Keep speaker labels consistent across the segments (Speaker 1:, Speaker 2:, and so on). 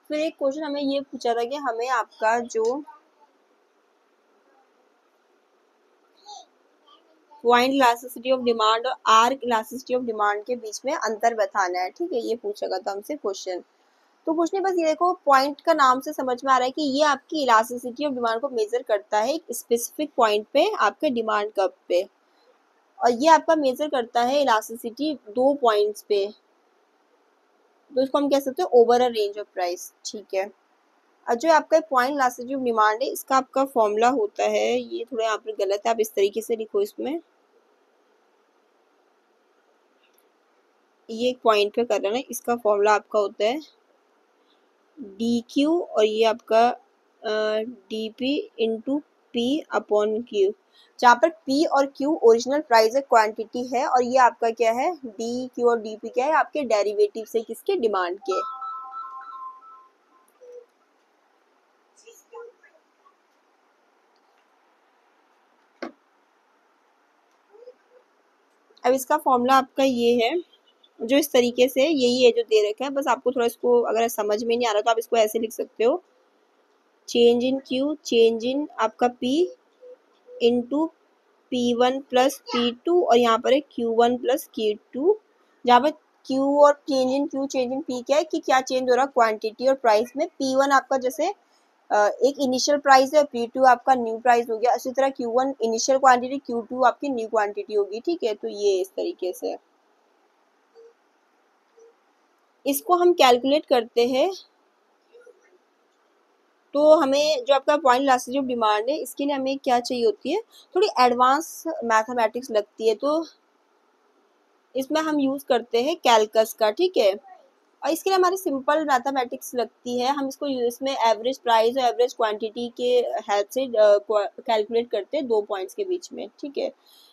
Speaker 1: फिर एक क्वेश्चन हमें ये पूछा था कि हमें आपका जो पॉइंट इलास्टिसिटी ऑफ डिमांड और आर्क इलास्टिसिटी ऑफ डिमांड के बीच में अंतर बताना है, ठीक है, ये पूछेगा था हमसे क्वेश्चन। तो कुछ नहीं, बस ये देखो पॉइंट का नाम से समझ में आ रहा है कि ये आपकी इलास्टिसिटी ऑफ डिमांड को मेजर करता है एक स्पेसिफिक पॉइंट पे आपके डिमांड कर्व पे, और ये आपका मेजर करता है इलास्टिसिटी 2 पॉइंट्स पे, तो इसको हम कह सकते हैं over a range of price, ठीक है। और जो आपका पॉइंट इलास्टिसिटी ऑफ डिमांड है, इसका आपका फॉर्मूला होता है, ये थोड़ा यहाँ पर गलत है, आप इस तरीके से लिखो, इसमें ये एक पॉइंट पे कर रहे हैं, इसका फॉर्मूला आपका होता है डी क्यू और ये आपका D p into p upon Q, जहाँ पर पी और क्यू ओरिजिनल प्राइस है, क्वांटिटी है, और ये आपका क्या है, डी क्यू और डी पी क्या है, आपके डेरिवेटिव से किसके, डिमांड के। अब इसका फॉर्मूला आपका ये है, जो इस तरीके से यही है जो दे रखा है, बस आपको थोड़ा इसको अगर समझ में नहीं आ रहा तो आप इसको ऐसे लिख सकते हो, चेंज इन क्यू चेंज इन आपका P into P1 plus P2 और यहाँ पर है Q1 प्लस Q2, जहाँ पर Q और change in Q change in P क्या है कि क्या चेंज हो रहा है, क्वांटिटी और प्राइस में। P1 आपका जैसे एक इनिशियल प्राइस है, P2 आपका न्यू प्राइस हो गया, इसी तरह Q1 इनिशियल क्वांटिटी, Q2 आपकी न्यू क्वांटिटी होगी, ठीक है। तो ये इस तरीके से इसको हम कैलकुलेट करते हैं, तो हमें जो आपका पॉइंट इलास्टिसिटी ऑफ डिमांड है, इसके लिए हमें क्या चाहिए होती है, थोड़ी एडवांस मैथमेटिक्स लगती है, तो इसमें हम यूज करते हैं कैलकस का, ठीक है। और इसके लिए हमारी सिंपल मैथमेटिक्स लगती है, हम इसको इसमें एवरेज प्राइस और एवरेज क्वांटिटी के हेल्प से कैलकुलेट करते हैं 2 पॉइंट्स के बीच में, ठीक है।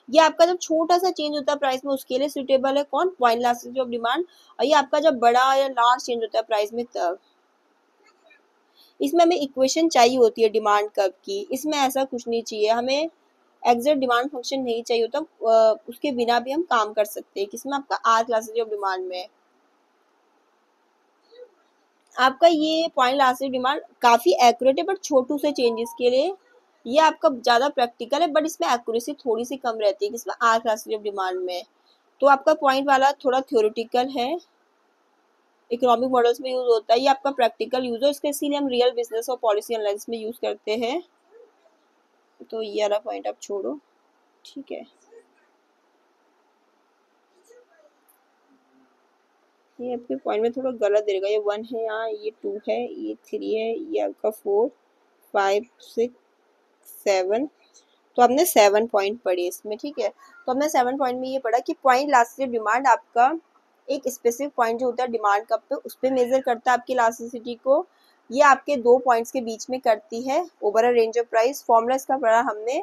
Speaker 1: ये आपका जब छोटा सा चेंज होता है प्राइस में, उसके लिए सुटेबल है कौन, पॉइंट इलास्टिसिटी ऑफ डिमांड, और ये आपका जब बड़ा या लार्ज चेंज होता है प्राइस में तब। इसमें हमें इक्वेशन चाहिए होती है डिमांड कर्व की, इसमें ऐसा कुछ नहीं चाहिए, हमें एग्जैक्ट डिमांड फंक्शन नहीं चाहिए होता, उसके बिना भी हम काम कर सकते हैं, किसमें, आपका आर इलास्टिसिटी ऑफ डिमांड में। आपका ये पॉइंट इलास्टिसिटी डिमांड काफी एक्यूरेट है, बट छोटू से चेंजेस के लिए ये आपका ज्यादा प्रैक्टिकल है, बट इसमें एक्यूरेसी थोड़ी सी कम रहती है, किसमें, आर इलास्टिसिटी ऑफ डिमांड में। तो आपका पॉइंट वाला थोड़ा थ्योरेटिकल है, इकोनॉमिक मॉडल्स में यूज होता है, ये आपका प्रैक्टिकल यूज है, इसके इसीलिए हम रियल बिजनेस और पॉलिसी एनालिसिस में यूज करते हैं। तो ये वाला पॉइंट आप छोड़ो, ठीक है। ये आपके पॉइंट में थोड़ा गलत देगा, ये 1 है यहाँ, ये 2 है, ये 3 है, ये आपका 4 5 6 7, तो हमने 7 पॉइंट पढ़े इसमें, ठीक है। तो हमने 7 पॉइंट में ये पढ़ा कि पॉइंट इलास्टिसिटी डिमांड आपका एक स्पेसिफिक पॉइंट जो होता है डिमांड कब पे, उस पर मेजर करता है आपकी इलास्टिसिटी को, ये आपके 2 पॉइंट्स के बीच में करती है over a range of price. Formula इसका पढ़ा हमने,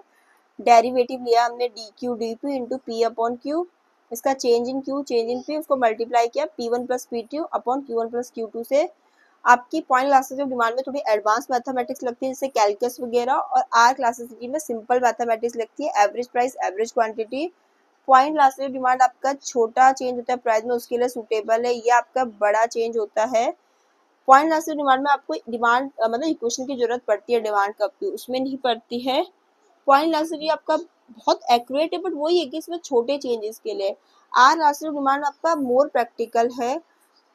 Speaker 1: डेरिवेटिव लिया हमने d q d p into p upon q, इसका change in q change in p, उसको मल्टीप्लाई किया P1 plus P2 upon Q1 plus Q2 से। आपकी पॉइंट इलास्टिसिटी ऑफ डिमांड में थोड़ी एडवांस मैथमेटिक्स लगती है, जैसे कैलकुलस वगैरह, और आर इलास्टिसिटी में सिंपल मैथमेटिक्स लगती है, average price average quantity. Point elasticity of demand आपका छोटा चेंज होता है प्राइस में, उसके लिए सुटेबल है, ये आपका बड़ा चेंज होता है। पॉइंट इलास्टिसिटी डिमांड में आपको डिमांड मतलब इक्वेशन की जरूरत पड़ती है डिमांड कब की, उसमें नहीं पड़ती है। पॉइंट इलास्टिसिटी आपका बहुत एक्यूरेट है, बट वही है कि इसमें छोटे चेंजेस के लिए। आर इलास्टिसिटी डिमांड आपका मोर प्रैक्टिकल है,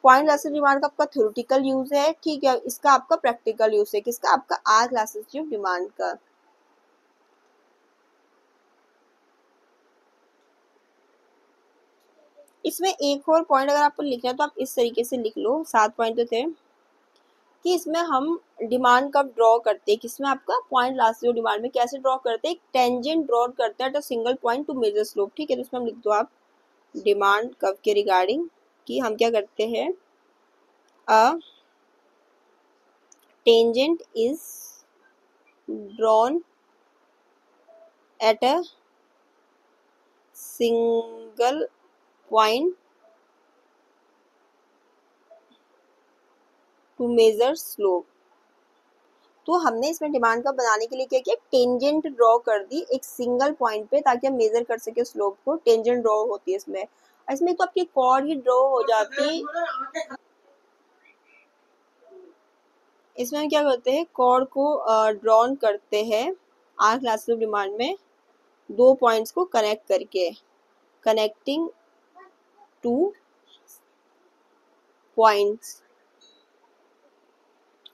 Speaker 1: पॉइंट इलास्टिसिटी डिमांड का आपका थ्योरेटिकल यूज है, ठीक है, इसका आपका प्रैक्टिकल यूज है, किसका, आपका आर इलास्टिसिटी ऑफ डिमांड का। इसमें एक और पॉइंट अगर आपको लिखना है तो आप इस तरीके से लिख लो, 7 पॉइंट तो थे, कि इसमें हम डिमांड कब ड्रॉ करते हैं, किसमें, आपका पॉइंट इलास्टिसिटी ऑफ डिमांड में कैसे ड्रॉ करते हैं, एक टेंजेंट ड्रॉ करते हैं at a single point to measure slope, ठीक है। तो इसमें हम लिख दो आप डिमांड कर्व के रिगार्डिंग कि हम क्या करते हैं, a tangent is drawn at a single point to measure slope. तो हमने इसमें डिमांड कर्व बनाने के लिए क्या किया, टेंजेंट ड्रॉ कर दी एक सिंगल पॉइंट पे, ताकि हम मेजर कर सके स्लोप को, टेंजेंट ड्रॉ होती है इसमें। इसमें तो आपकी कॉर्ड ही ड्रॉ हो जाती, इसमें हम क्या करते हैं, कॉर्ड को ड्रॉन करते हैं आर क्लासेस ऑफ डिमांड में, दो पॉइंट्स को कनेक्ट करके, कनेक्टिंग टू पॉइंट्स।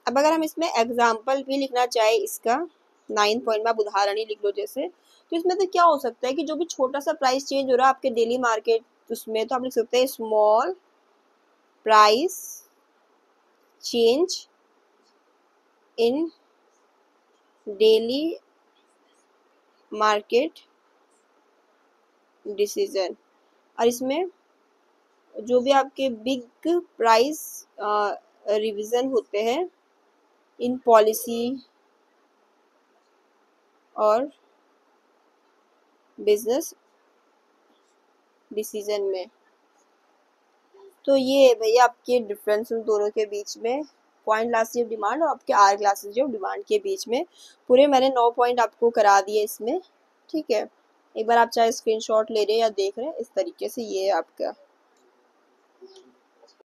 Speaker 1: अब अगर हम इसमें एग्जाम्पल भी लिखना चाहे इसका 9 पॉइंट में, आप उदाहरण ही लिख लो जैसे, तो इसमें तो क्या हो सकता है कि जो भी छोटा सा प्राइस चेंज हो रहा है आपके डेली मार्केट उसमें, तो आप लिख सकते हैं small price change in daily market decision. और इसमें जो भी आपके बिग प्राइस रिवीजन होते हैं इन पॉलिसी और बिजनेस डिसीजन में। तो ये है भैया आपके डिफरेंस उन दोनों के बीच में, पॉइंट क्लासेस ऑफ डिमांड और आपके आर क्लासेस ऑफ डिमांड के बीच में। पूरे मैंने 9 पॉइंट आपको करा दिए इसमें, ठीक है। एक बार आप चाहे स्क्रीनशॉट ले रहे हैं या देख रहे हैं, इस तरीके से ये है आपका।